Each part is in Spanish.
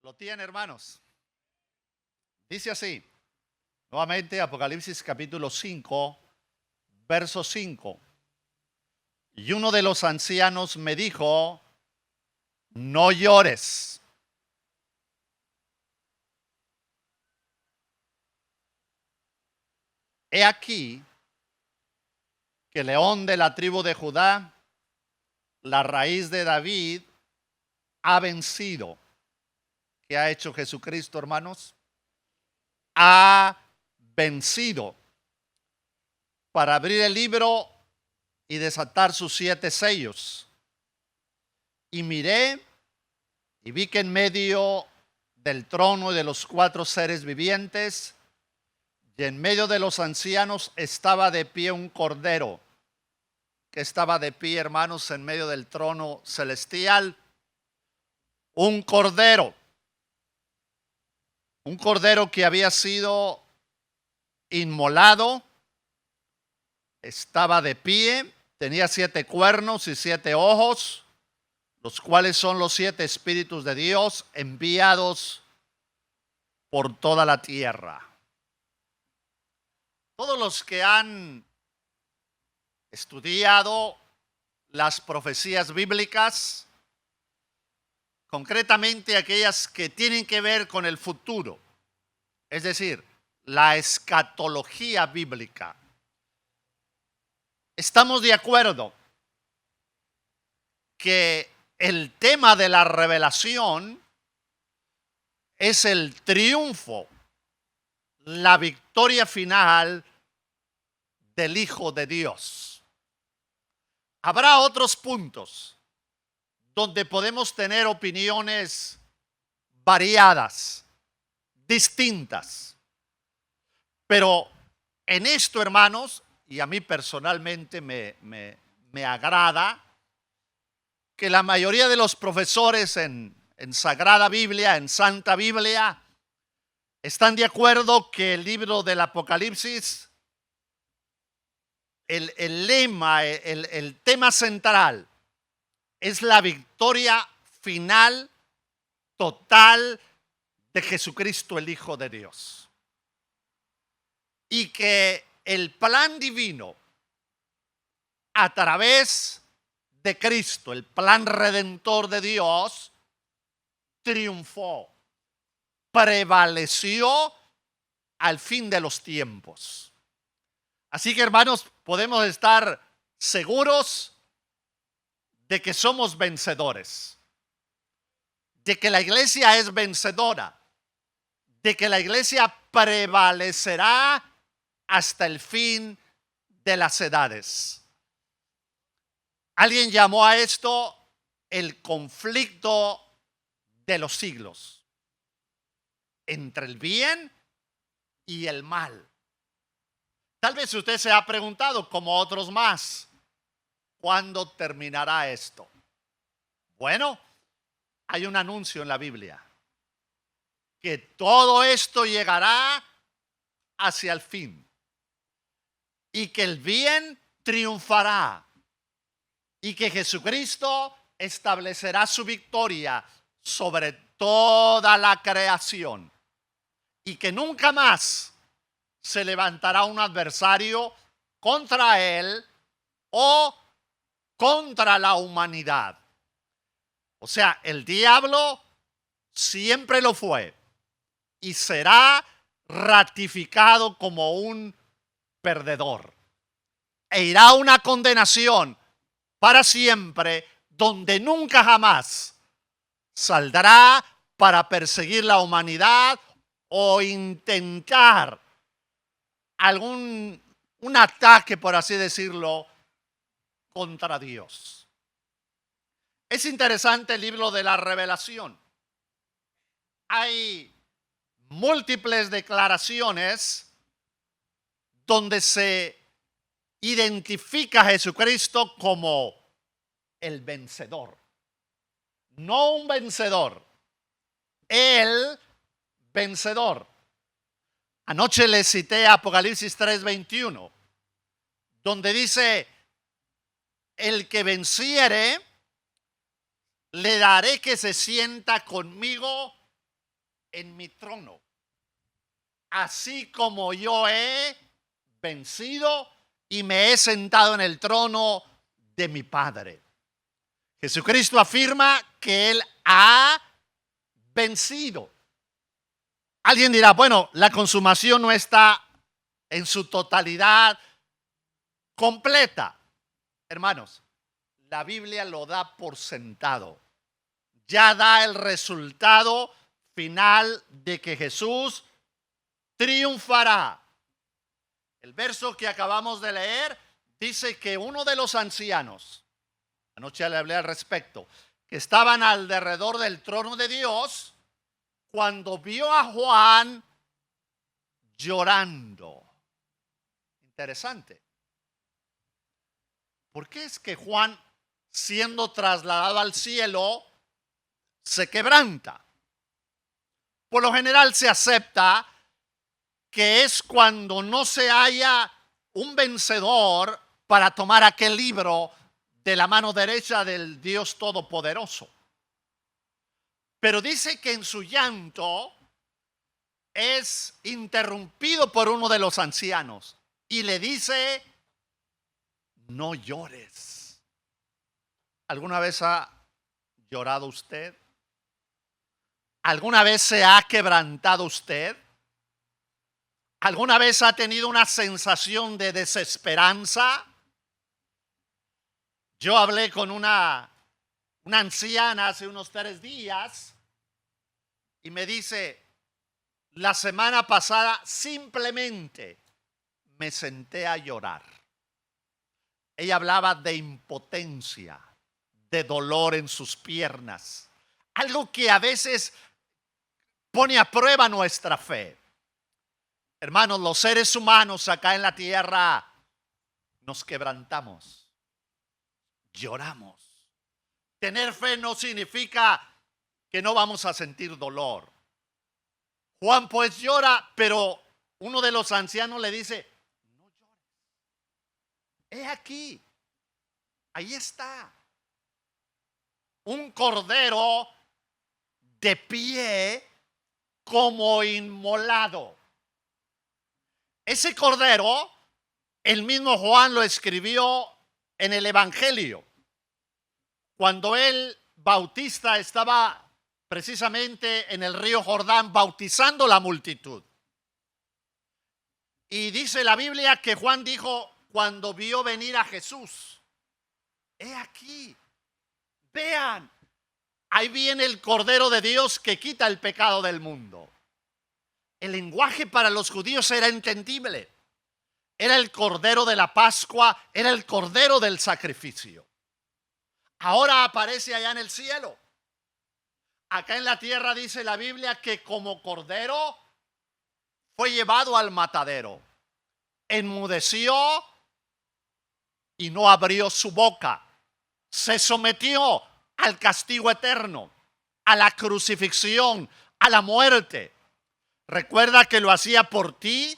Lo tiene, hermanos. Dice así, nuevamente Apocalipsis capítulo 5, verso 5. Y uno de los ancianos me dijo, no llores. He aquí que el león de la tribu de Judá, la raíz de David, ha vencido. ¿Qué ha hecho Jesucristo, hermanos? Ha vencido para abrir el libro y desatar sus 7 sellos. Y miré y vi que en medio del trono y de los 4 seres vivientes y en medio de los ancianos estaba de pie un cordero, que estaba de pie, hermanos, en medio del trono celestial. Un cordero que había sido inmolado, estaba de pie, tenía 7 cuernos y 7 ojos, los cuales son los 7 espíritus de Dios enviados por toda la tierra. Todos los que han estudiado las profecías bíblicas, concretamente aquellas que tienen que ver con el futuro, es decir, la escatología bíblica, estamos de acuerdo que el tema de la revelación es el triunfo, la victoria final del Hijo de Dios. Habrá otros puntos donde podemos tener opiniones variadas, distintas. Pero en esto, hermanos, y a mí personalmente me agrada que la mayoría de los profesores en Sagrada Biblia, en Santa Biblia, están de acuerdo que el libro del Apocalipsis, el lema, el tema central, es la victoria final, total de Jesucristo, el Hijo de Dios. Y que el plan divino, a través de Cristo, el plan redentor de Dios, triunfó, prevaleció al fin de los tiempos. Así que, hermanos, podemos estar seguros de que somos vencedores, de que la iglesia es vencedora, de que la iglesia prevalecerá hasta el fin de las edades. Alguien llamó a esto el conflicto de los siglos entre el bien y el mal. Tal vez usted se ha preguntado, como otros más, ¿cuándo terminará esto? Bueno, hay un anuncio en la Biblia, que todo esto llegará hacia el fin y que el bien triunfará y que Jesucristo establecerá su victoria sobre toda la creación y que nunca más se levantará un adversario contra él o contra la humanidad. O sea, el diablo siempre lo fue y será ratificado como un perdedor. E irá a una condenación para siempre, donde nunca jamás saldrá para perseguir la humanidad o intentar un ataque, por así decirlo, contra Dios. Es interesante el libro de la Revelación. Hay múltiples declaraciones donde se identifica a Jesucristo como el vencedor. No un vencedor, el vencedor. Anoche le cité Apocalipsis 3:21, donde dice, el que venciere, le daré que se sienta conmigo en mi trono, así como yo he vencido y me he sentado en el trono de mi Padre. Jesucristo afirma que Él ha vencido. Alguien dirá, bueno, la consumación no está en su totalidad completa. Hermanos, la Biblia lo da por sentado. Ya da el resultado final de que Jesús triunfará. El verso que acabamos de leer dice que uno de los ancianos, anoche le hablé al respecto, que estaban alrededor del trono de Dios, cuando vio a Juan llorando. Interesante. ¿Por qué es que Juan, siendo trasladado al cielo, se quebranta? Por lo general se acepta que es cuando no se haya un vencedor para tomar aquel libro de la mano derecha del Dios Todopoderoso. Pero dice que en su llanto es interrumpido por uno de los ancianos y le dice, no llores. ¿Alguna vez ha llorado usted? ¿Alguna vez se ha quebrantado usted? ¿Alguna vez ha tenido una sensación de desesperanza? Yo hablé con una anciana hace unos 3 días y me dice, la semana pasada simplemente me senté a llorar. Ella hablaba de impotencia, de dolor en sus piernas, algo que a veces pone a prueba nuestra fe. Hermanos, los seres humanos acá en la tierra nos quebrantamos, lloramos. Tener fe no significa que no vamos a sentir dolor. Juan pues llora, pero uno de los ancianos le dice, no llores. He aquí, ahí está. Un cordero de pie como inmolado. Ese cordero, el mismo Juan lo escribió en el Evangelio. Cuando el Bautista estaba precisamente en el río Jordán bautizando la multitud. Y dice la Biblia que Juan dijo cuando vio venir a Jesús, he aquí, vean, ahí viene el Cordero de Dios que quita el pecado del mundo. El lenguaje para los judíos era entendible. Era el Cordero de la Pascua, era el Cordero del sacrificio. Ahora aparece allá en el cielo. Acá en la tierra dice la Biblia que como cordero fue llevado al matadero. Enmudeció y no abrió su boca. Se sometió al castigo eterno, a la crucifixión, a la muerte. Recuerda que lo hacía por ti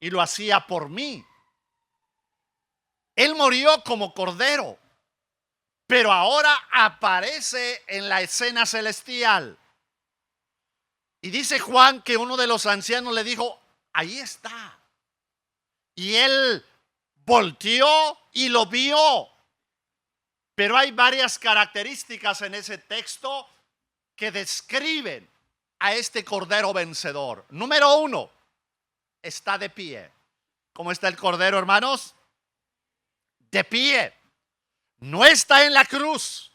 y lo hacía por mí. Él murió como cordero, pero ahora aparece en la escena celestial. Y dice Juan que uno de los ancianos le dijo, ahí está. Y él volteó y lo vio. Pero hay varias características en ese texto que describen a este cordero vencedor. Número 1, está de pie. ¿Cómo está el cordero, hermanos? De pie. No está en la cruz.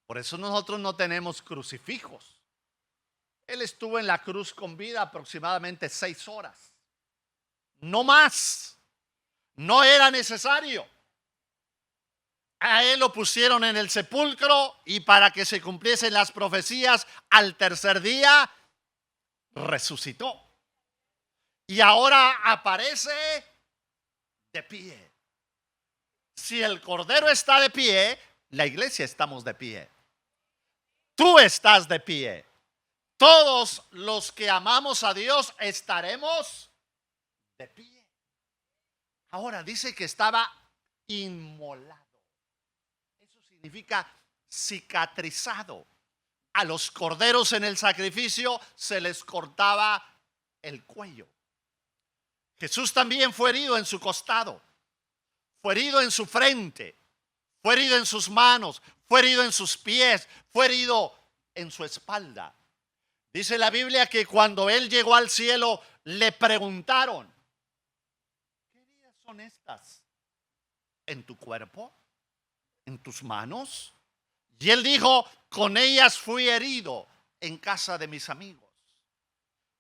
Por eso nosotros no tenemos crucifijos. Él estuvo en la cruz con vida aproximadamente 6 horas. No más. No era necesario. A él lo pusieron en el sepulcro y para que se cumpliesen las profecías, al tercer día resucitó. Y ahora aparece de pie. Si el Cordero está de pie, la iglesia estamos de pie. Tú estás de pie. Todos los que amamos a Dios estaremos de pie. Ahora dice que estaba inmolado. Eso significa cicatrizado. a los corderos en el sacrificio se les cortaba el cuello. Jesús también fue herido en su costado, fue herido en su frente, fue herido en sus manos, fue herido en sus pies, fue herido en su espalda. Dice la Biblia que cuando él llegó al cielo le preguntaron: ¿qué heridas son estas en tu cuerpo, en tus manos? Y él dijo: con ellas fui herido en casa de mis amigos.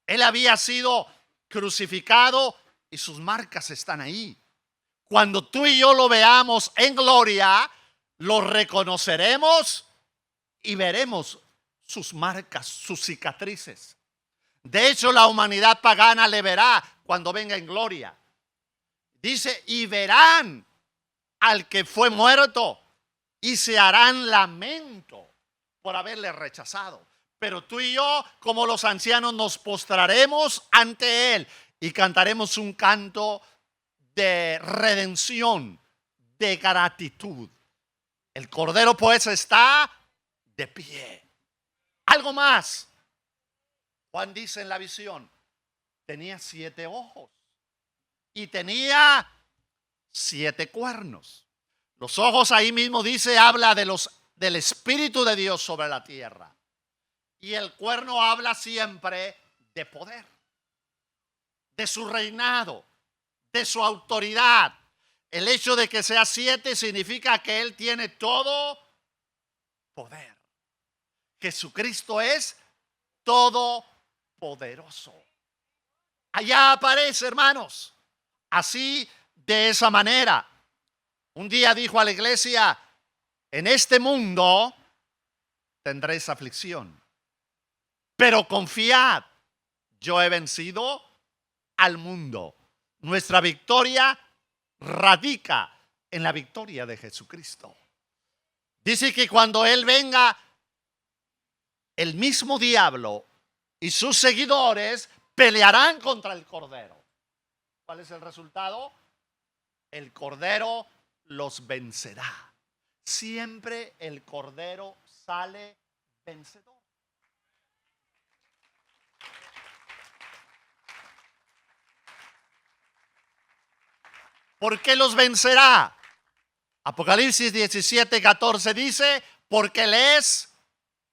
Él había sido crucificado y sus marcas están ahí. Cuando tú y yo lo veamos en gloria, lo reconoceremos y veremos sus marcas, sus cicatrices. De hecho, la humanidad pagana le verá cuando venga en gloria. Dice: y verán al que fue muerto y se harán lamento por haberle rechazado. Pero tú y yo, como los ancianos, nos postraremos ante él y cantaremos un canto de redención, de gratitud. El Cordero pues está de pie. Algo más. Juan dice en la visión: tenía 7 ojos y tenía 7 cuernos. Los ojos, ahí mismo dice, habla del Espíritu de Dios sobre la tierra. Y el cuerno habla siempre de poder, de su reinado, de su autoridad. El hecho de que sea 7 significa que él tiene todo poder. Jesucristo es todopoderoso. Allá aparece, hermanos, así, de esa manera. Un día dijo a la iglesia: en este mundo tendréis aflicción, pero confiad, yo he vencido al mundo. Nuestra victoria radica en la victoria de Jesucristo. Dice que cuando Él venga, el mismo diablo y sus seguidores pelearán contra el Cordero. ¿Cuál es el resultado? El Cordero los vencerá. Siempre el Cordero sale vencedor. ¿Por qué los vencerá? Apocalipsis 17:14 dice: porque Él es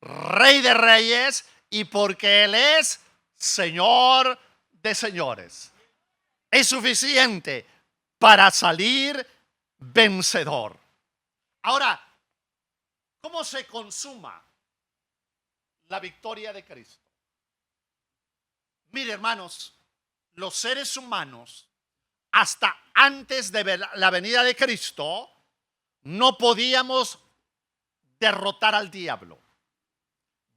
Rey de Reyes y porque Él es Señor de señores. Es suficiente para salir vencedor. Ahora, ¿cómo se consuma la victoria de Cristo? Mire, hermanos, los seres humanos, hasta antes de la venida de Cristo, no podíamos derrotar al diablo.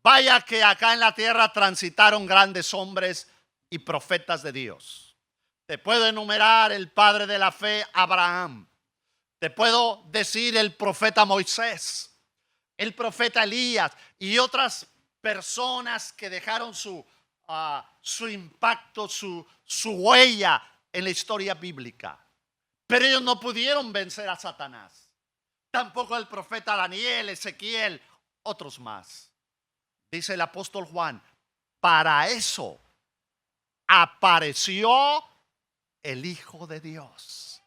Vaya que acá en la tierra transitaron grandes hombres y profetas de Dios. Te puedo enumerar el padre de la fe, Abraham. Te puedo decir el profeta Moisés, el profeta Elías y otras personas que dejaron su impacto, su huella en la historia bíblica. Pero ellos no pudieron vencer a Satanás. Tampoco el profeta Daniel, Ezequiel, otros más. Dice el apóstol Juan: para eso apareció el Hijo de Dios,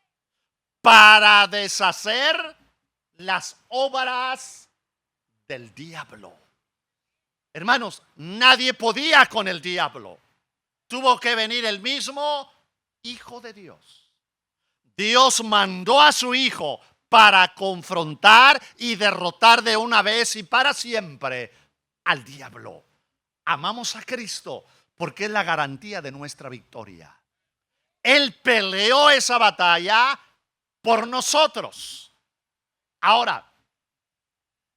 para deshacer las obras del diablo. Hermanos, nadie podía con el diablo. Tuvo que venir el mismo Hijo de Dios. Dios mandó a su Hijo para confrontar y derrotar de una vez y para siempre al diablo. Amamos a Cristo porque es la garantía de nuestra victoria. Él peleó esa batalla por nosotros. Ahora,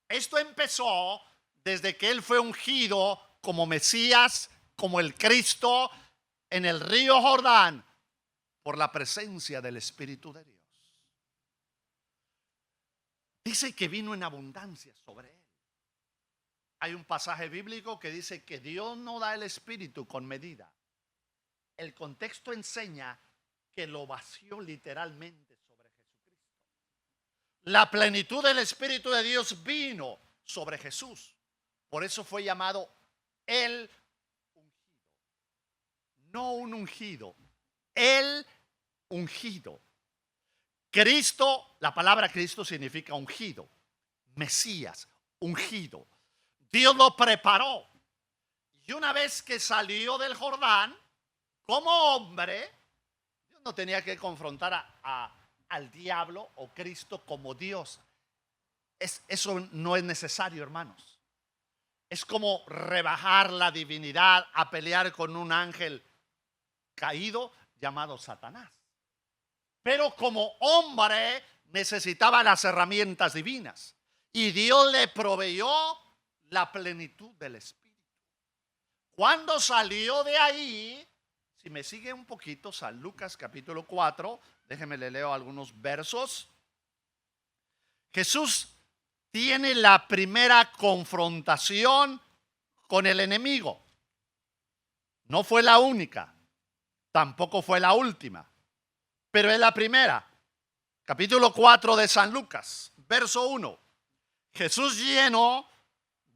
esto empezó desde que Él fue ungido como Mesías, como el Cristo, en el río Jordán, por la presencia del Espíritu de Dios. Dice que vino en abundancia sobre Él. Hay un pasaje bíblico que dice que Dios no da el Espíritu con medida. El contexto enseña que lo vació literalmente sobre Jesucristo. La plenitud del Espíritu de Dios vino sobre Jesús. Por eso fue llamado el ungido. No un ungido, el ungido. Cristo, la palabra Cristo significa ungido. Mesías, ungido. Dios lo preparó. Y una vez que salió del Jordán, como hombre, Dios no tenía que confrontar al diablo o Cristo como Dios. Eso no es necesario, hermanos. Es como rebajar la divinidad a pelear con un ángel caído llamado Satanás. Pero como hombre necesitaba las herramientas divinas. Y Dios le proveyó la plenitud del Espíritu. Cuando salió de ahí, si me sigue un poquito, San Lucas capítulo 4, déjenme le leo algunos versos. Jesús tiene la primera confrontación con el enemigo. No fue la única, tampoco fue la última, pero es la primera. Capítulo 4 de San Lucas, verso 1. Jesús, lleno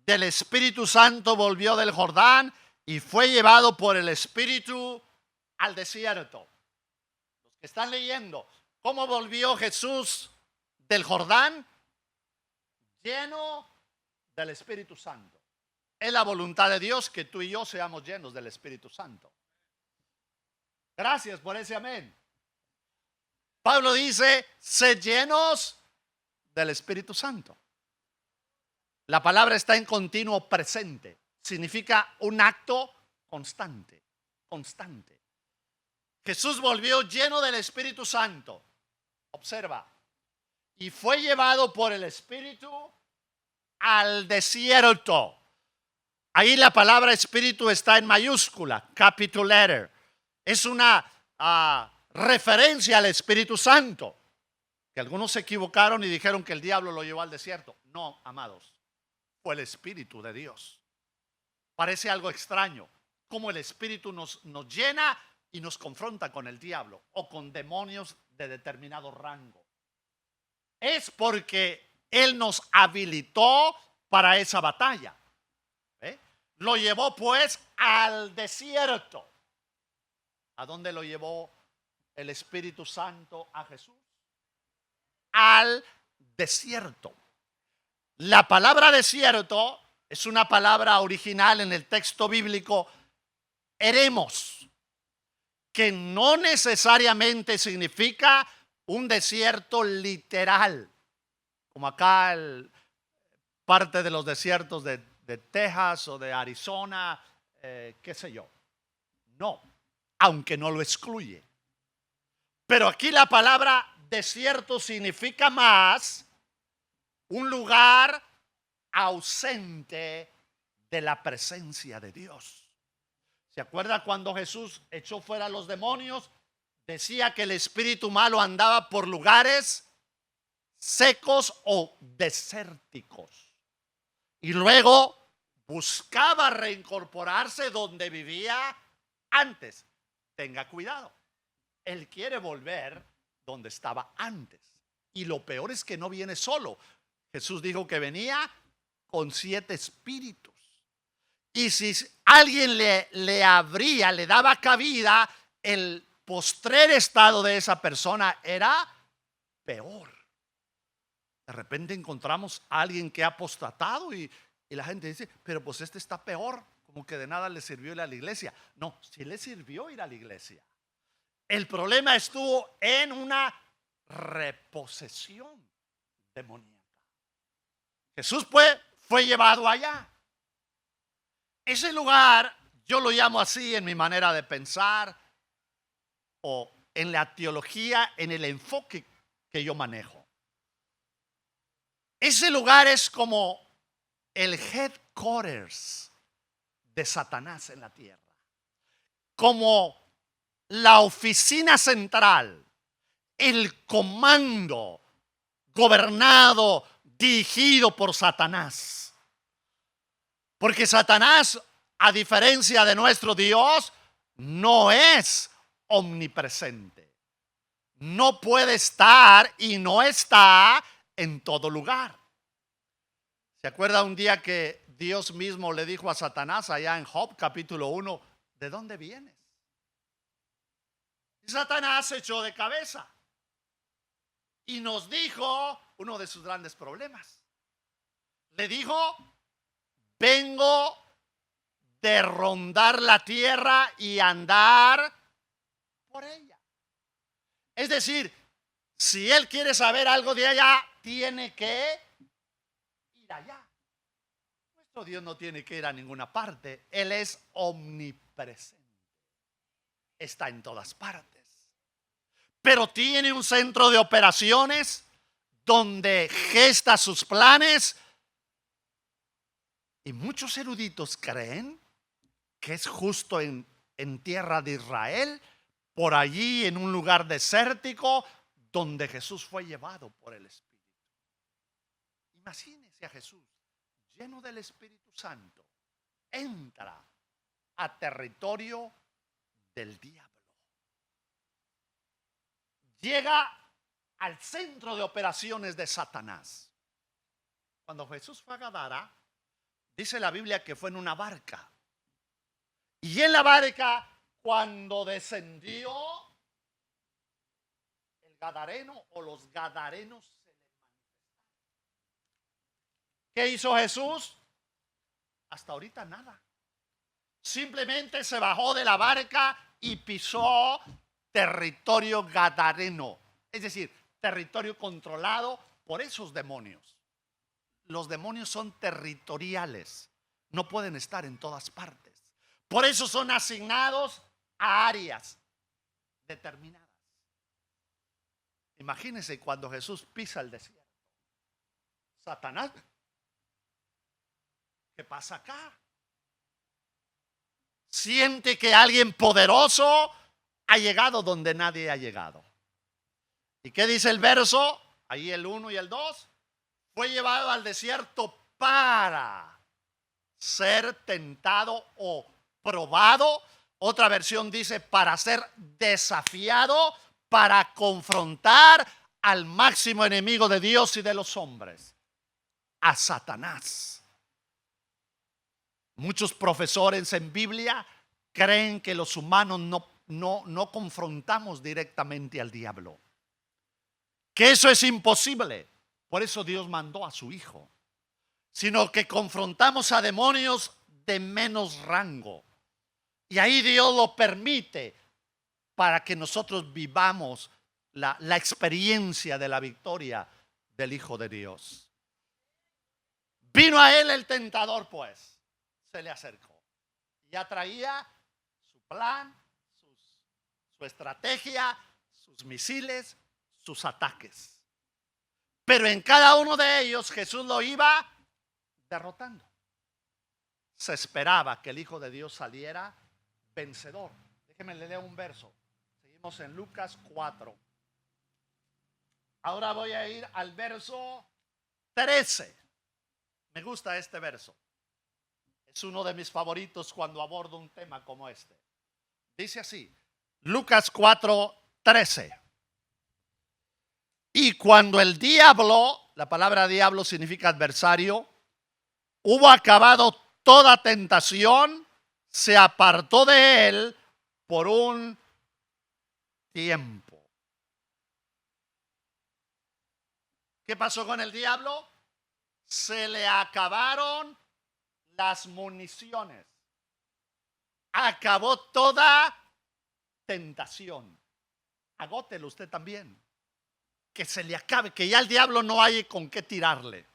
del Espíritu Santo, volvió del Jordán y fue llevado por el Espíritu al desierto. Los que están leyendo, ¿cómo volvió Jesús del Jordán? Lleno del Espíritu Santo. Es la voluntad de Dios que tú y yo seamos llenos del Espíritu Santo. Gracias por ese amén. Pablo dice, sed llenos del Espíritu Santo. La palabra está en continuo presente. Significa un acto constante, constante. Jesús volvió lleno del Espíritu Santo. Observa. Y fue llevado por el Espíritu al desierto. Ahí la palabra espíritu está en mayúscula, capital letter. Es una referencia al Espíritu Santo. Que algunos se equivocaron y dijeron que el diablo lo llevó al desierto. No, amados. Fue el Espíritu de Dios. Parece algo extraño. Como el Espíritu nos llena y nos confronta con el diablo o con demonios de determinado rango. Es porque Él nos habilitó para esa batalla. Lo llevó pues al desierto. ¿A dónde lo llevó el Espíritu Santo a Jesús? Al desierto. La palabra desierto es una palabra original en el texto bíblico, eremos, que no necesariamente significa un desierto literal, como acá parte de los desiertos de Texas o de Arizona, qué sé yo. No, aunque no lo excluye. Pero aquí la palabra desierto significa más un lugar ausente de la presencia de Dios. ¿Se acuerda cuando Jesús echó fuera a los demonios? Decía que el espíritu malo andaba por lugares secos o desérticos. Y luego buscaba reincorporarse donde vivía antes. Tenga cuidado. Él quiere volver donde estaba antes. Y lo peor es que no viene solo. Jesús dijo que venía con 7 espíritus. Y si alguien le abría, le daba cabida, el postrer estado de esa persona era peor. De repente encontramos a alguien que ha apostatado y la gente dice, pero pues este está peor, como que de nada le sirvió ir a la iglesia. No, sí le sirvió ir a la iglesia. El problema estuvo en una reposesión demoníaca. Jesús fue llevado allá. Ese lugar yo lo llamo así en mi manera de pensar o en la teología, en el enfoque que yo manejo. Ese lugar es como el headquarters de Satanás en la tierra. Como la oficina central, el comando gobernado, dirigido por Satanás. Porque Satanás, a diferencia de nuestro Dios, no es omnipresente. No puede estar y no está en todo lugar. ¿Se acuerda un día que Dios mismo le dijo a Satanás allá en Job capítulo 1, ¿de dónde vienes? Y Satanás se echó de cabeza y nos dijo uno de sus grandes problemas. Le dijo, vengo de rondar la tierra y andar por ella. Es decir, si él quiere saber algo de allá, tiene que ir allá. Nuestro Dios no tiene que ir a ninguna parte. Él es omnipresente. Está en todas partes. Pero tiene un centro de operaciones donde gesta sus planes. Y muchos eruditos creen que es justo en tierra de Israel, por allí en un lugar desértico, donde Jesús fue llevado por el Espíritu. Imagínense a Jesús lleno del Espíritu Santo, entra a territorio del diablo. Llega al centro de operaciones de Satanás. Cuando Jesús fue a Gadara, dice la Biblia que fue en una barca. Y en la barca, cuando descendió, el gadareno o los gadarenos se le manifestaron. ¿Qué hizo Jesús? Hasta ahorita nada. Simplemente se bajó de la barca y pisó territorio gadareno. Es decir, territorio controlado por esos demonios. Los demonios son territoriales. No pueden estar en todas partes. Por eso son asignados a áreas determinadas. Imagínense cuando Jesús pisa el desierto. Satanás, ¿qué pasa acá? Siente que alguien poderoso ha llegado donde nadie ha llegado. ¿Y qué dice el verso? Ahí el 1 y el 2. Fue llevado al desierto para ser tentado o probado. Otra versión dice para ser desafiado, para confrontar al máximo enemigo de Dios y de los hombres, a Satanás. Muchos profesores en Biblia creen que los humanos no confrontamos directamente al diablo, que eso es imposible. Por eso Dios mandó a su Hijo, sino que confrontamos a demonios de menos rango. Y ahí Dios lo permite para que nosotros vivamos la experiencia de la victoria del Hijo de Dios. Vino a él el tentador, pues, se le acercó. Ya traía su plan, su estrategia, sus misiles, sus ataques. Pero en cada uno de ellos Jesús lo iba derrotando. Se esperaba que el Hijo de Dios saliera vencedor. Déjenme leer un verso. Seguimos en Lucas 4. Ahora voy a ir al verso 13. Me gusta este verso. Es uno de mis favoritos cuando abordo un tema como este. Dice así, Lucas 4:13. Y cuando el diablo, la palabra diablo significa adversario, hubo acabado toda tentación, se apartó de él por un tiempo. ¿Qué pasó con el diablo? Se le acabaron las municiones. Acabó toda tentación. Agótelo usted también. Que se le acabe, que ya el diablo no hay con qué tirarle.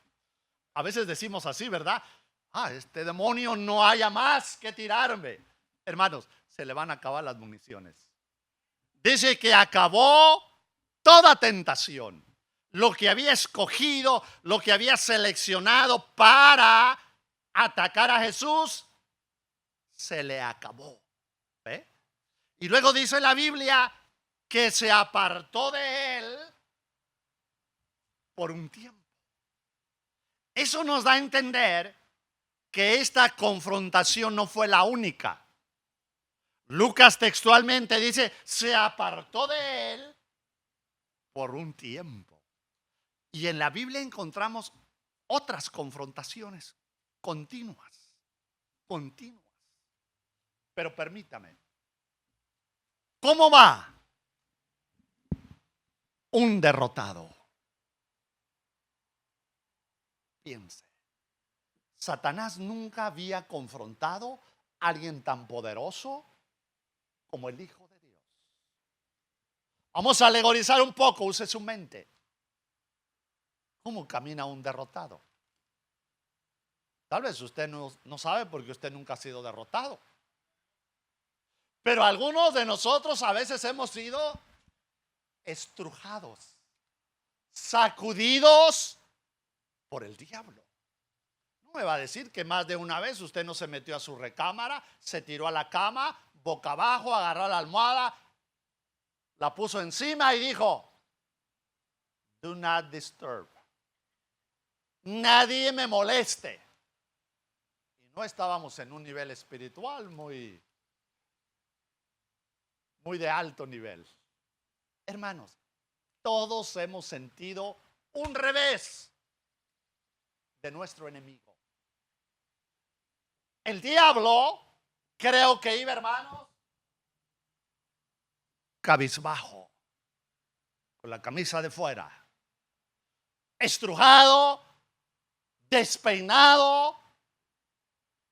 A veces decimos así, ¿verdad? Este demonio no haya más que tirarme. Hermanos, se le van a acabar las municiones. Dice que acabó toda tentación. Lo que había escogido, lo que había seleccionado para atacar a Jesús, se le acabó. ¿Ve? Y luego dice la Biblia que se apartó de él por un tiempo. Eso nos da a entender que esta confrontación no fue la única. Lucas textualmente dice, se apartó de él por un tiempo. Y en la Biblia encontramos otras confrontaciones continuas, continuas. Pero permítame, ¿cómo va un derrotado? Piense, Satanás nunca había confrontado a alguien tan poderoso como el Hijo de Dios. Vamos a alegorizar un poco, use su mente. ¿Cómo camina un derrotado? Tal vez usted no sabe porque usted nunca ha sido derrotado. Pero algunos de nosotros a veces hemos sido estrujados, sacudidos por el diablo. No me va a decir que más de una vez usted no se metió a su recámara, se tiró a la cama, boca abajo, agarró la almohada, la puso encima y dijo, do not disturb. Nadie me moleste. Y no estábamos en un nivel espiritual muy de alto nivel. Hermanos, todos hemos sentido un revés de nuestro enemigo. El diablo, creo que iba, hermanos, cabizbajo, con la camisa de fuera, estrujado, despeinado,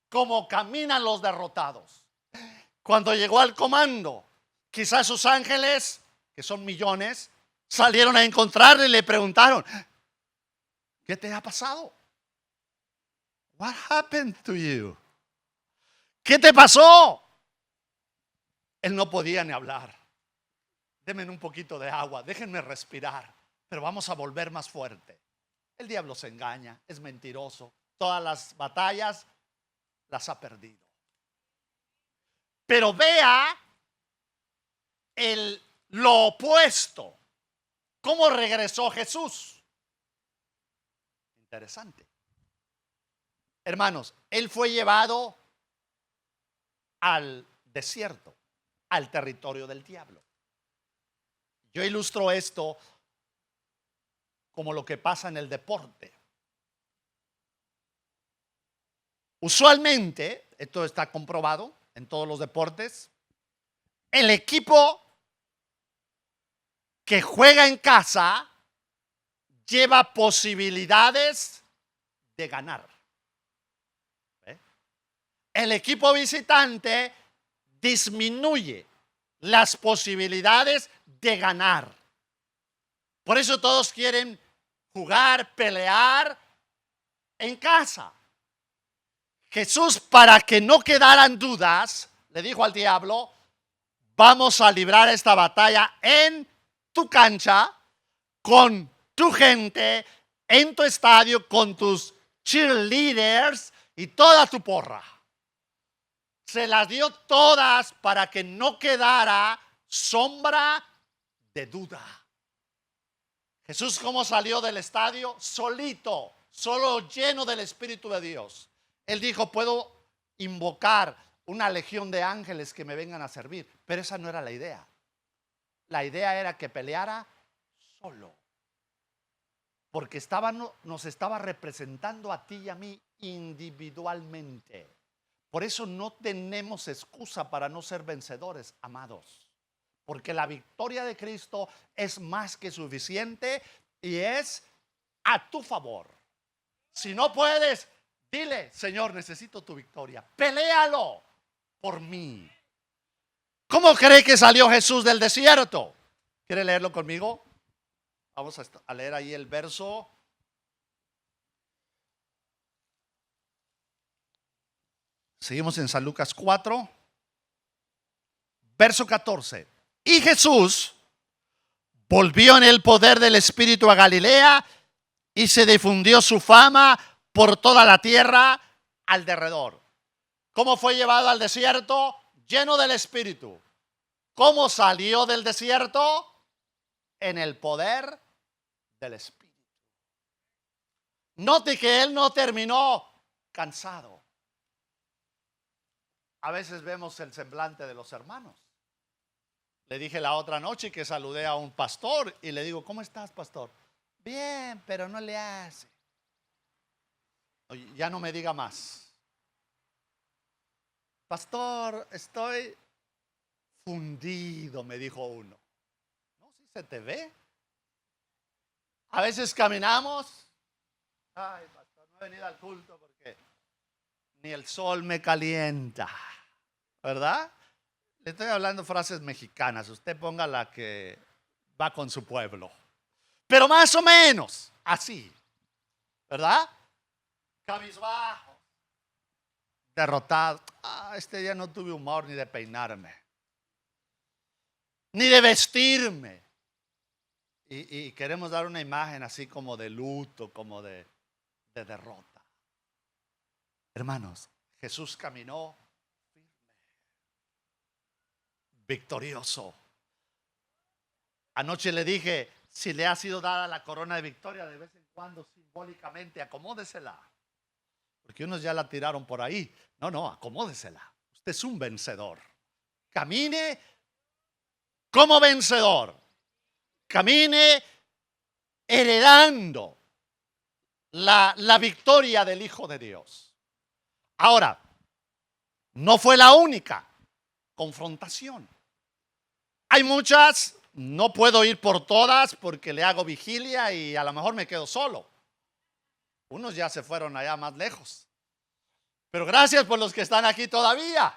como caminan los derrotados. Cuando llegó al comando, quizás sus ángeles, que son millones, salieron a encontrarle y le preguntaron, ¿qué te ha pasado? What happened to you? ¿Qué te pasó? Él no podía ni hablar. Denme un poquito de agua, déjenme respirar, pero vamos a volver más fuerte. El diablo se engaña, es mentiroso. Todas las batallas las ha perdido. Pero vea lo opuesto. ¿Cómo regresó Jesús? Interesante. Hermanos, él fue llevado al desierto, al territorio del diablo. Yo ilustro esto como lo que pasa en el deporte. Usualmente, esto está comprobado en todos los deportes, el equipo que juega en casa lleva posibilidades de ganar. El equipo visitante disminuye las posibilidades de ganar. Por eso todos quieren jugar, pelear en casa. Jesús, para que no quedaran dudas, le dijo al diablo, vamos a librar esta batalla en tu cancha, con tu gente, en tu estadio, con tus cheerleaders y toda tu porra. Se las dio todas para que no quedara sombra de duda. Jesús, ¿cómo salió del estadio? Solito, solo lleno del Espíritu de Dios. Él dijo, puedo invocar una legión de ángeles que me vengan a servir. Pero esa no era la idea. La idea era que peleara solo. Porque nos estaba representando a ti y a mí individualmente. Por eso no tenemos excusa para no ser vencedores, amados. Porque la victoria de Cristo es más que suficiente y es a tu favor. Si no puedes, dile, Señor, necesito tu victoria. Peléalo por mí. ¿Cómo cree que salió Jesús del desierto? ¿Quiere leerlo conmigo? Vamos a leer ahí el verso. Seguimos en San Lucas 4, verso 14. Y Jesús volvió en el poder del Espíritu a Galilea y se difundió su fama por toda la tierra alrededor. ¿Cómo fue llevado al desierto? Lleno del Espíritu. ¿Cómo salió del desierto? En el poder del Espíritu. Note que él no terminó cansado. A veces vemos el semblante de los hermanos. Le dije la otra noche que saludé a un pastor y le digo, ¿cómo estás, pastor? Bien, pero no le hace. Oye, ya no me diga más. Pastor, estoy fundido, me dijo uno. No, si se te ve. A veces caminamos. Ay, pastor, no he venido al culto porque ni el sol me calienta. ¿Verdad? Le estoy hablando frases mexicanas. Usted ponga la que va con su pueblo. Pero más o menos así. ¿Verdad? Cabizbajo. Derrotado. Este día no tuve humor ni de peinarme. Ni de vestirme. Y queremos dar una imagen así como de luto, como de derrota. Hermanos, Jesús caminó firme, victorioso. Anoche le dije, si le ha sido dada la corona de victoria, de vez en cuando simbólicamente acomódesela. Porque unos ya la tiraron por ahí. No, acomódesela. Usted es un vencedor. Camine como vencedor. Camine heredando la victoria del Hijo de Dios. Ahora, no fue la única confrontación. Hay muchas, no puedo ir por todas porque le hago vigilia y a lo mejor me quedo solo. Unos ya se fueron allá más lejos. Pero gracias por los que están aquí todavía.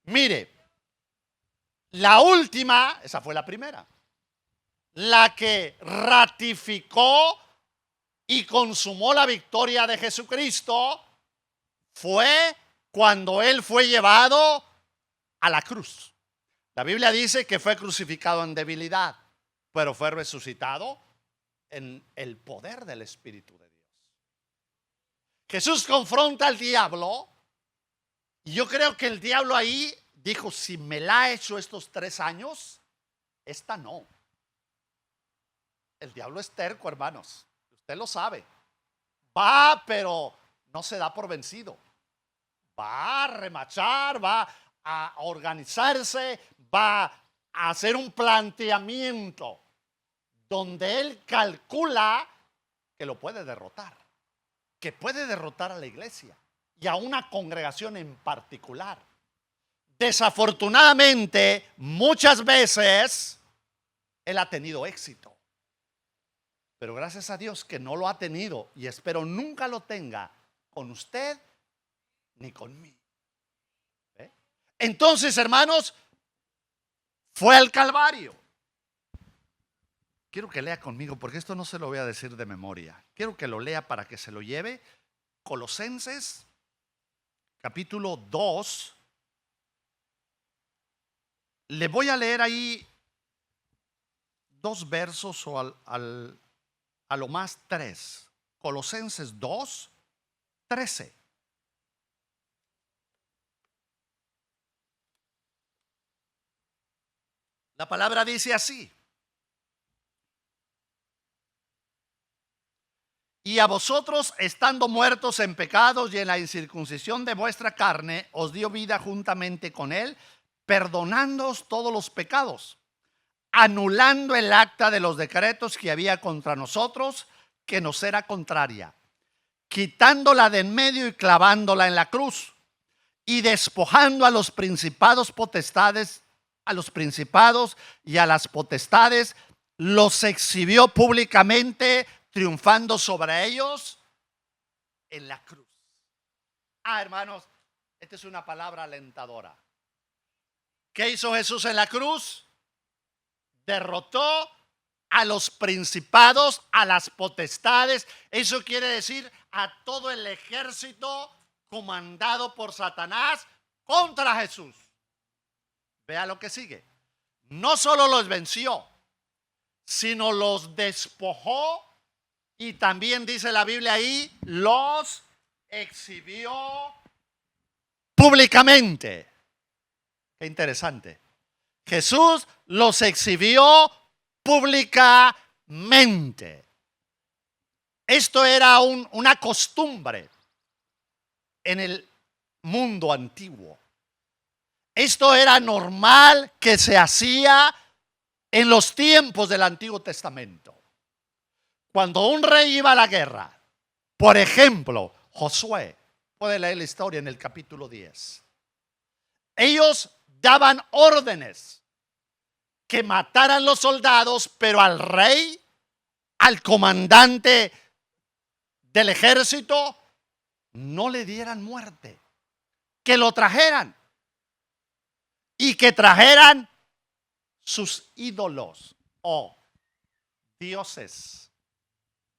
Mire, la última, esa fue la primera, la que ratificó y consumó la victoria de Jesucristo fue cuando Él fue llevado a la cruz. La Biblia dice que fue crucificado en debilidad, pero fue resucitado en el poder del Espíritu de Dios. Jesús confronta al diablo y yo creo que el diablo ahí dijo, si me la ha hecho estos 3 años, esta no. El diablo es terco, hermanos. Usted lo sabe. Va, pero no se da por vencido. Va a remachar, va a organizarse, va a hacer un planteamiento donde él calcula que lo puede derrotar, que puede derrotar a la iglesia y a una congregación en particular. Desafortunadamente, muchas veces él ha tenido éxito. Pero gracias a Dios que no lo ha tenido y espero nunca lo tenga con usted ni conmigo. Entonces, hermanos, fue al Calvario. Quiero que lea conmigo porque esto no se lo voy a decir de memoria. Quiero que lo lea para que se lo lleve. Colosenses, capítulo 2. Le voy a leer ahí 2 versos o a lo más 3. Colosenses 2, 13. La palabra dice así: y a vosotros, estando muertos en pecados y en la incircuncisión de vuestra carne, os dio vida juntamente con él, perdonándoos todos los pecados, anulando el acta de los decretos que había contra nosotros, que nos era contraria, quitándola de en medio y clavándola en la cruz, y despojando a los principados, potestades, a los principados y a las potestades, los exhibió públicamente, triunfando sobre ellos en la cruz. Hermanos, esta es una palabra alentadora. ¿Qué hizo Jesús en la cruz? Derrotó a los principados, a las potestades. Eso quiere decir a todo el ejército comandado por Satanás contra Jesús. Vea lo que sigue. No solo los venció, sino los despojó y también dice la Biblia ahí, los exhibió públicamente. Qué interesante. Jesús los exhibió públicamente. Esto era una costumbre en el mundo antiguo. Esto era normal que se hacía en los tiempos del Antiguo Testamento. Cuando un rey iba a la guerra Por ejemplo, Josué, puede leer la historia en el capítulo 10. Ellos daban órdenes que mataran los soldados, pero al rey, al comandante del ejército, no le dieran muerte, que lo trajeran y que trajeran sus ídolos o dioses.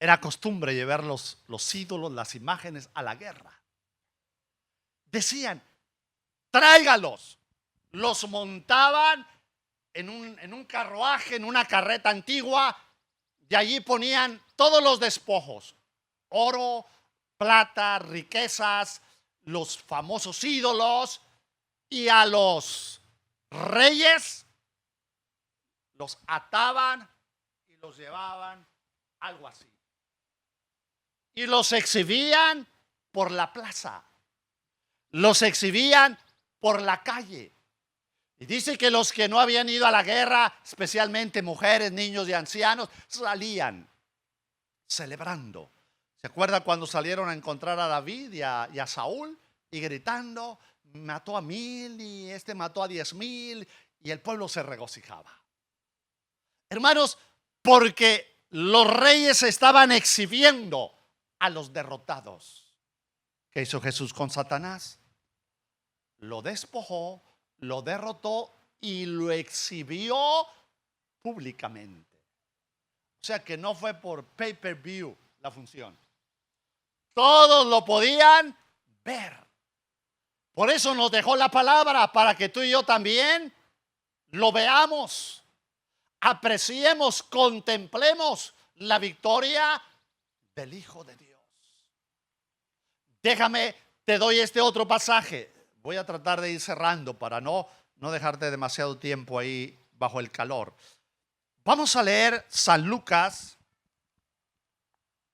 Era costumbre llevar los ídolos, las imágenes a la guerra. Decían, tráigalos. Los montaban en un carruaje, en una carreta antigua, y allí ponían todos los despojos: oro, plata, riquezas, los famosos ídolos, y a los reyes los ataban y los llevaban, algo así, y los exhibían por la plaza, los exhibían por la calle. Y dice que los que no habían ido a la guerra, especialmente mujeres, niños y ancianos, salían celebrando. ¿Se acuerda cuando salieron a encontrar a David y a Saúl? Y gritando, mató a 1000 y este mató a 10,000, y el pueblo se regocijaba. Hermanos, porque los reyes estaban exhibiendo a los derrotados. ¿Qué hizo Jesús con Satanás? Lo despojó, lo derrotó y lo exhibió públicamente. O sea que no fue por pay-per-view la función. Todos lo podían ver. Por eso nos dejó la palabra, para que tú y yo también lo veamos, apreciemos, contemplemos la victoria del Hijo de Dios. Déjame, te doy este otro pasaje. Voy a tratar de ir cerrando para no dejarte demasiado tiempo ahí bajo el calor. Vamos a leer San Lucas,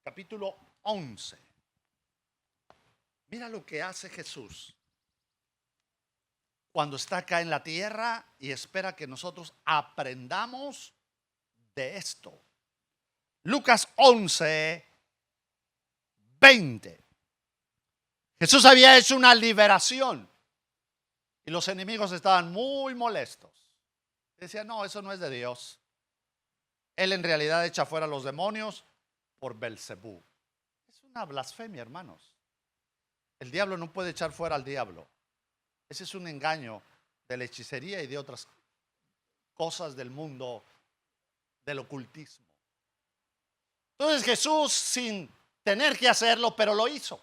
capítulo 11. Mira lo que hace Jesús cuando está acá en la tierra y espera que nosotros aprendamos de esto. Lucas 11, 20. Jesús había hecho una liberación y los enemigos estaban muy molestos. Decían, no, eso no es de Dios. Él en realidad echa fuera a los demonios por Belcebú. Es una blasfemia, hermanos. El diablo no puede echar fuera al diablo. Ese es un engaño de la hechicería y de otras cosas del mundo del ocultismo. Entonces Jesús, sin tener que hacerlo, pero lo hizo,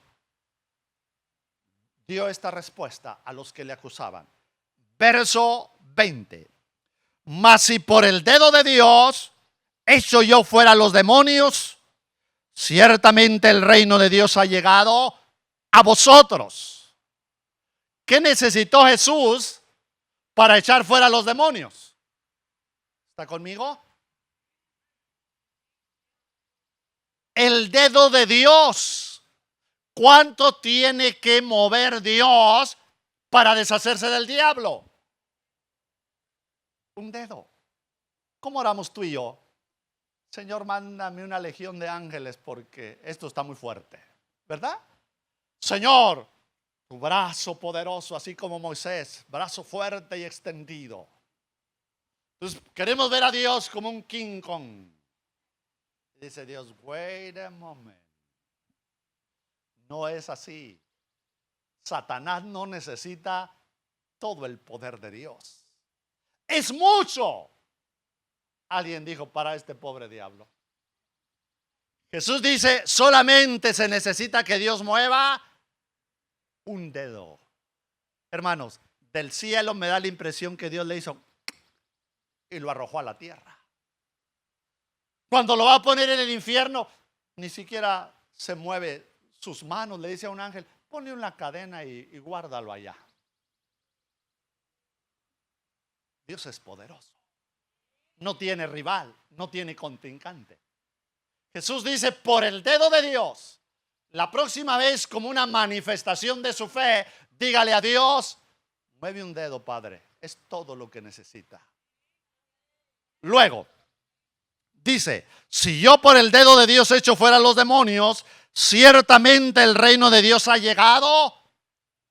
dio esta respuesta a los que le acusaban. Verso 20. Mas si por el dedo de Dios echo yo fuera los demonios, ciertamente el reino de Dios ha llegado a vosotros. ¿Qué necesitó Jesús para echar fuera los demonios? ¿Está conmigo? El dedo de Dios. ¿Cuánto tiene que mover Dios para deshacerse del diablo? Un dedo. ¿Cómo oramos tú y yo? Señor, mándame una legión de ángeles porque esto está muy fuerte, ¿verdad? Señor, tu brazo poderoso, así como Moisés, brazo fuerte y extendido. Entonces queremos ver a Dios como un King Kong. Dice Dios, wait a moment. No es así. Satanás no necesita todo el poder de Dios. Es mucho. Alguien dijo, para este pobre diablo. Jesús dice, solamente se necesita que Dios mueva un dedo. Hermanos, del cielo me da la impresión que Dios le hizo y lo arrojó a la tierra. Cuando lo va a poner en el infierno, ni siquiera se mueve sus manos. Le dice a un ángel, ponle una cadena y guárdalo allá. Dios es poderoso. No tiene rival, no tiene contrincante. Jesús dice, por el dedo de Dios, la próxima vez, como una manifestación de su fe, dígale a Dios, mueve un dedo, Padre, es todo lo que necesita. Luego, dice, si yo por el dedo de Dios echo fuera los demonios, ciertamente el reino de Dios ha llegado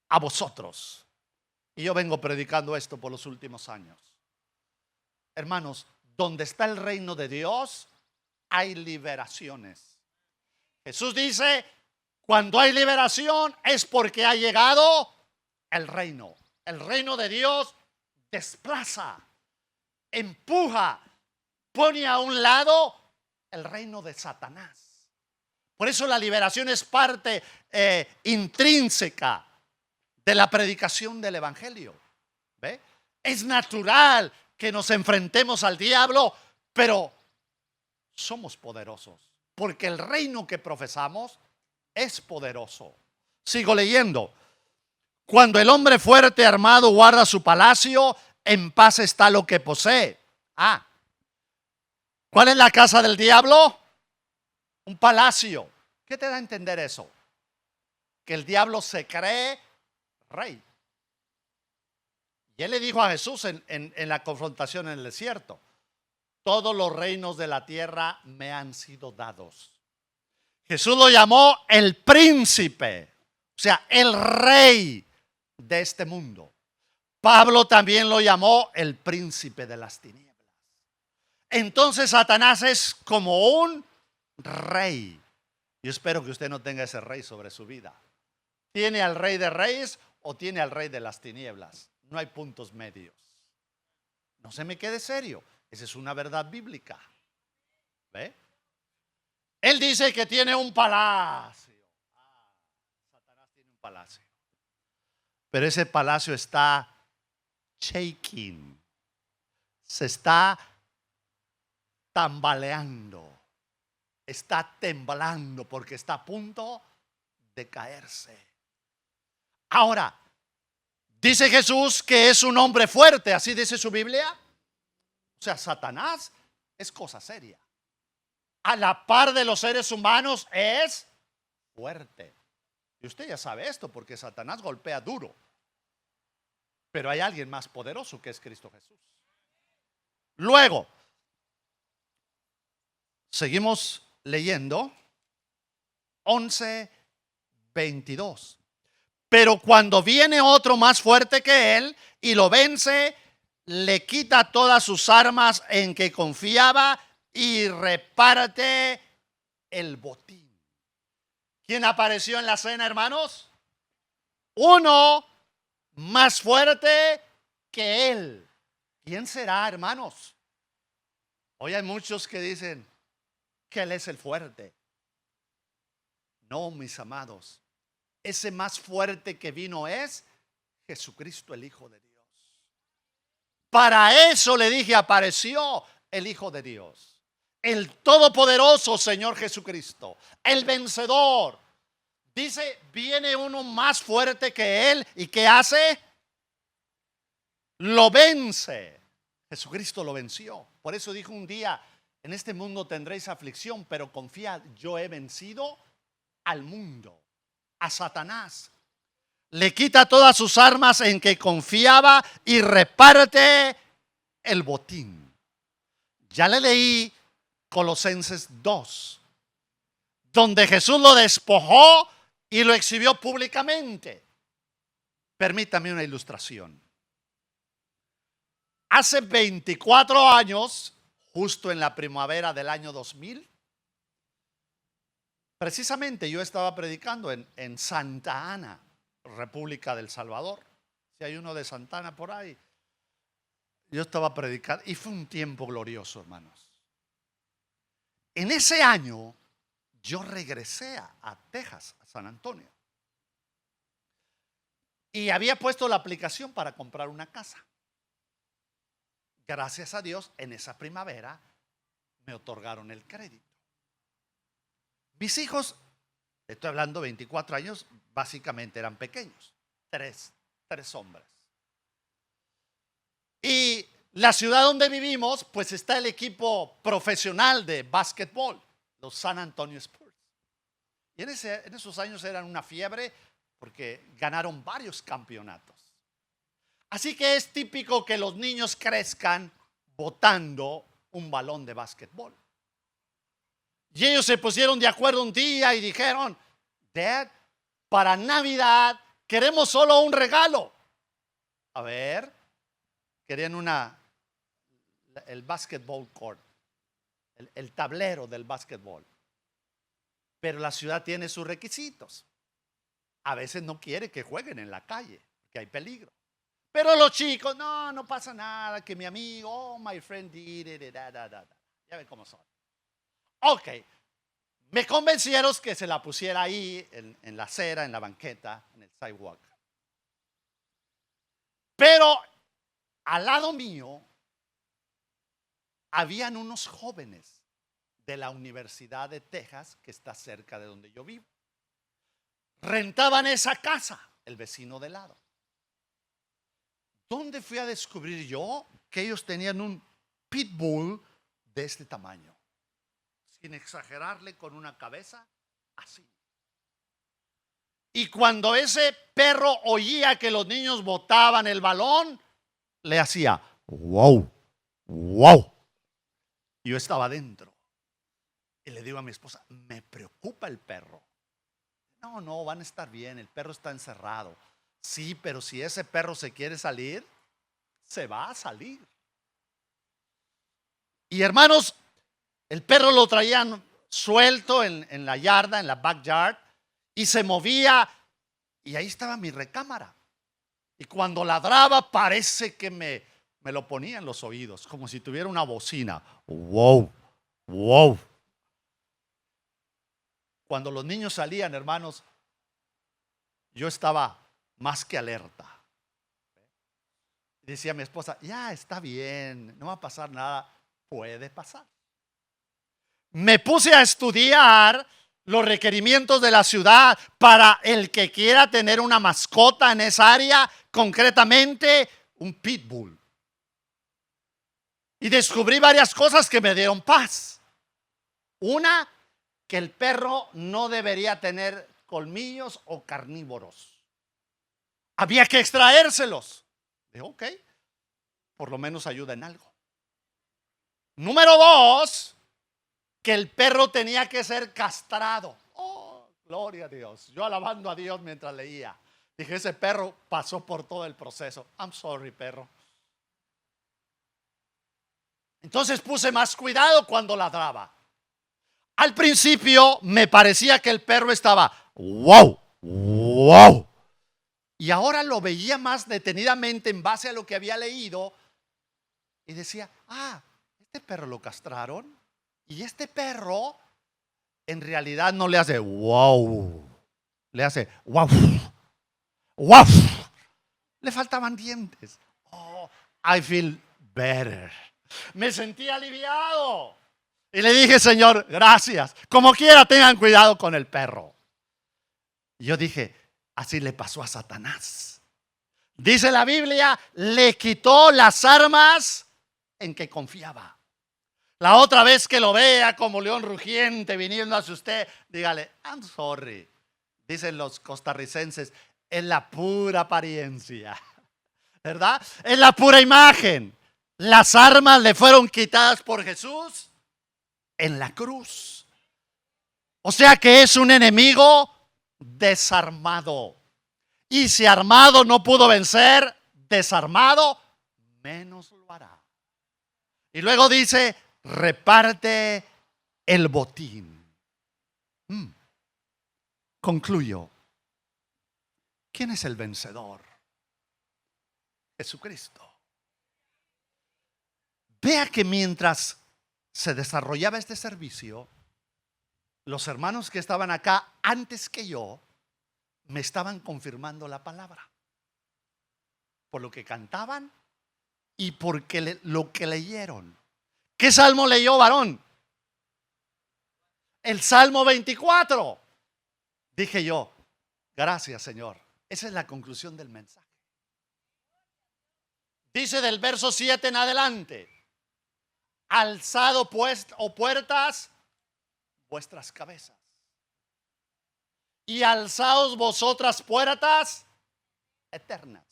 a vosotros. Y yo vengo predicando esto por los últimos años. Hermanos, donde está el reino de Dios, hay liberaciones. Jesús dice, cuando hay liberación es porque ha llegado el reino. El reino de Dios desplaza, empuja, pone a un lado el reino de Satanás. Por eso la liberación es parte intrínseca de la predicación del evangelio. ¿Ve? Es natural que nos enfrentemos al diablo, pero somos poderosos, porque el reino que profesamos es poderoso. Sigo leyendo. Cuando el hombre fuerte armado guarda su palacio, en paz está lo que posee. ¿Cuál es la casa del diablo? Un palacio. ¿Qué te da a entender eso? Que el diablo se cree rey. Y él le dijo a Jesús en la confrontación en el desierto, todos los reinos de la tierra me han sido dados. Jesús lo llamó el príncipe, o sea, el rey de este mundo. Pablo también lo llamó el príncipe de las tinieblas. Entonces Satanás es como un rey. Yo espero que usted no tenga ese rey sobre su vida. ¿Tiene al rey de reyes o tiene al rey de las tinieblas? No hay puntos medios. No se me quede serio. Esa es una verdad bíblica. ¿Ve? Él dice que tiene un palacio. Satanás tiene un palacio. Pero ese palacio está shaking. Se está tambaleando. Está temblando porque está a punto de caerse. Ahora, dice Jesús que es un hombre fuerte, así dice su Biblia. O sea, Satanás es cosa seria. A la par de los seres humanos es fuerte. Y usted ya sabe esto porque Satanás golpea duro. Pero hay alguien más poderoso que es Cristo Jesús. Luego, seguimos leyendo 11:22. Pero cuando viene otro más fuerte que él y lo vence, le quita todas sus armas en que confiaba y reparte el botín. ¿Quién apareció en la cena, hermanos? Uno más fuerte que él. ¿Quién será, hermanos? Hoy hay muchos que dicen que él es el fuerte. No, mis amados. Ese más fuerte que vino es Jesucristo, el Hijo de Dios. Para eso le dije, apareció el Hijo de Dios, el todopoderoso Señor Jesucristo, el vencedor. Dice, viene uno más fuerte que él. ¿Y qué hace? Lo vence. Jesucristo lo venció. Por eso dijo un día, en este mundo tendréis aflicción, pero confiad, yo he vencido al mundo, a Satanás. Le quita todas sus armas en que confiaba y reparte el botín. Ya le leí Colosenses 2, donde Jesús lo despojó y lo exhibió públicamente. Permítame una ilustración. Hace 24 años, justo en la primavera del año 2000, precisamente yo estaba predicando en Santa Ana, República del Salvador. Si hay uno de Santa Ana por ahí. Yo estaba predicando y fue un tiempo glorioso, hermanos. En ese año yo regresé a Texas, a San Antonio. Y había puesto la aplicación para comprar una casa. Gracias a Dios, en esa primavera me otorgaron el crédito. Mis hijos, estoy hablando 24 años, básicamente eran pequeños. Tres hombres. Y la ciudad donde vivimos, pues está el equipo profesional de básquetbol, los San Antonio Spurs. Y en esos años eran una fiebre porque ganaron varios campeonatos. Así que es típico que los niños crezcan botando un balón de básquetbol. Y ellos se pusieron de acuerdo un día y dijeron: Dad, para Navidad queremos solo un regalo. A ver, querían el basketball court, el tablero del básquetbol. Pero la ciudad tiene sus requisitos. A veces no quiere que jueguen en la calle, porque hay peligro. Pero los chicos, no pasa nada, que mi amigo, oh, my friend did it, da. Ya ven cómo son. Ok, me convencieron que se la pusiera ahí, en la acera, en la banqueta, en el sidewalk. Pero al lado mío, habían unos jóvenes de la Universidad de Texas, que está cerca de donde yo vivo. Rentaban esa casa, el vecino de lado. ¿Dónde fui a descubrir yo que ellos tenían un pitbull de este tamaño? Sin exagerarle, con una cabeza así. Y cuando ese perro oía que los niños botaban el balón, le hacía wow, wow. Yo estaba adentro y le digo a mi esposa: me preocupa el perro. No, van a estar bien, el perro está encerrado. Sí, pero si ese perro se quiere salir, se va a salir. Y hermanos, el perro lo traían suelto en la yarda, en la backyard, y se movía, y ahí estaba mi recámara. Y cuando ladraba, parece que me lo ponía en los oídos, como si tuviera una bocina. Wow, wow. Cuando los niños salían, hermanos, yo estaba más que alerta. Decía mi esposa: ya está bien, no va a pasar nada. Puede pasar. Me puse a estudiar los requerimientos de la ciudad para el que quiera tener una mascota en esa área, concretamente un pitbull. Y descubrí varias cosas que me dieron paz. Una, que el perro no debería tener colmillos o carnívoros. Había que extraérselos. Dije: ok, por lo menos ayuda en algo. Número 2, que el perro tenía que ser castrado. Oh, gloria a Dios. Yo alabando a Dios mientras leía. Dije: ese perro pasó por todo el proceso. I'm sorry, perro. Entonces puse más cuidado cuando ladraba. Al principio me parecía que el perro estaba wow, wow. Y ahora lo veía más detenidamente en base a lo que había leído. Y decía: este perro lo castraron. Y este perro en realidad no le hace wow, le hace wow, wow. Le faltaban dientes. Oh, I feel better. Me sentí aliviado. Y le dije: Señor, gracias. Como quiera, tengan cuidado con el perro. Y yo dije: así le pasó a Satanás. Dice la Biblia, le quitó las armas en que confiaba. La otra vez que lo vea como león rugiente viniendo hacia usted, dígale: I'm sorry. Dicen los costarricenses: es la pura apariencia, ¿verdad? Es la pura imagen. Las armas le fueron quitadas por Jesús en la cruz. O sea que es un enemigo desarmado. Y si armado no pudo vencer, desarmado menos lo hará. Y luego dice: reparte el botín. Concluyo. ¿Quién es el vencedor? Jesucristo. Vea que mientras se desarrollaba este servicio, los hermanos que estaban acá antes que yo me estaban confirmando la palabra por lo que cantaban y porque lo que leyeron. ¿Qué salmo leyó, varón? El Salmo 24. Dije yo: gracias, Señor. Esa es la conclusión del mensaje. Dice del verso 7 en adelante: alzado pues, o puertas, vuestras cabezas, y alzaos vosotras puertas eternas.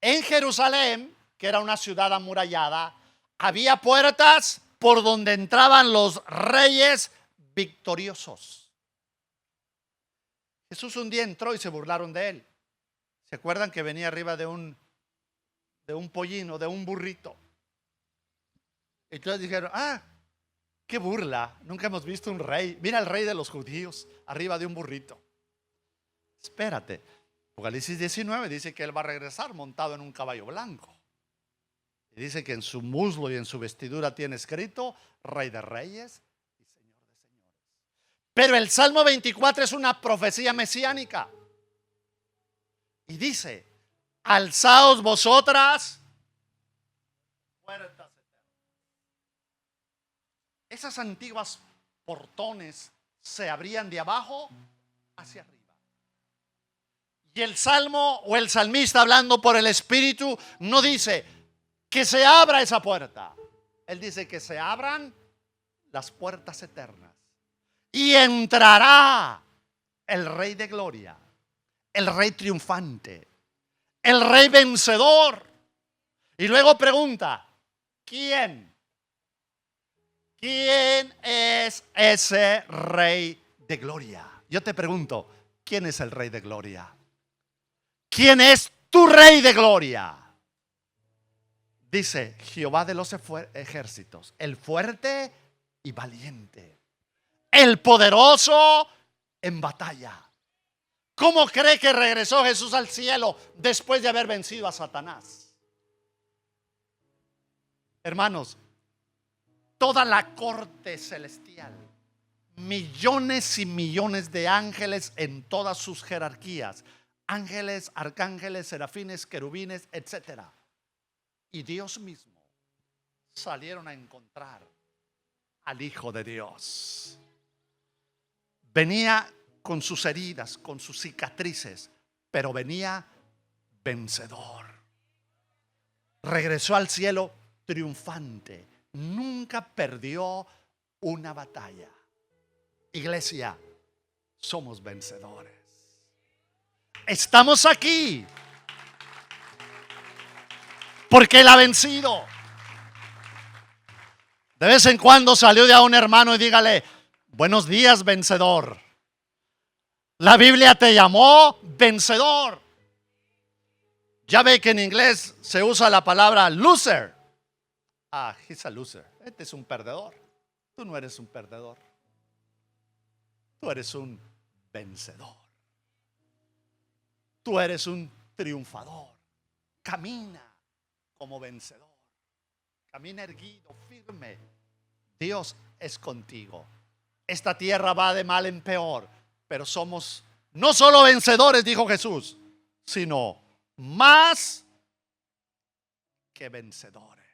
En Jerusalén, que era una ciudad amurallada, había puertas por donde entraban los reyes victoriosos. Jesús un día entró y se burlaron de él. ¿Se acuerdan que venía arriba de un pollino, de un burrito? Entonces dijeron, qué burla, nunca hemos visto un rey. Mira el rey de los judíos arriba de un burrito. Espérate, Apocalipsis 19 dice que él va a regresar montado en un caballo blanco. Y dice que en su muslo y en su vestidura tiene escrito Rey de Reyes y Señor de Señores. Pero el Salmo 24 es una profecía mesiánica. Y dice, alzaos vosotras puertas eternas. Esas antiguas portones se abrían de abajo hacia arriba. Y el salmo o el salmista, hablando por el Espíritu, no dice que se abra esa puerta. Él dice que se abran las puertas eternas. Y entrará el Rey de Gloria, el Rey triunfante, el Rey vencedor. Y luego pregunta, ¿quién? ¿Quién es ese Rey de Gloria? Yo te pregunto, ¿quién es el Rey de Gloria? ¿Quién es tu Rey de Gloria? Dice Jehová de los ejércitos, el fuerte y valiente, el poderoso en batalla. ¿Cómo cree que regresó Jesús al cielo después de haber vencido a Satanás? Hermanos, toda la corte celestial, millones y millones de ángeles en todas sus jerarquías, ángeles, arcángeles, serafines, querubines, etcétera, y Dios mismo salieron a encontrar al Hijo de Dios. Venía con sus heridas, con sus cicatrices, pero venía vencedor. Regresó al cielo triunfante. Nunca perdió una batalla. Iglesia, somos vencedores. Estamos aquí porque Él ha vencido. De vez en cuando salude a un hermano y dígale, buenos días, vencedor. La Biblia te llamó vencedor. Ya ve que en inglés se usa la palabra loser. He's a loser. Este es un perdedor. Tú no eres un perdedor. Tú eres un vencedor. Tú eres un triunfador. Camina como vencedor. Camina erguido, firme. Dios es contigo. Esta tierra va de mal en peor, pero somos no solo vencedores, dijo Jesús, sino más que vencedores.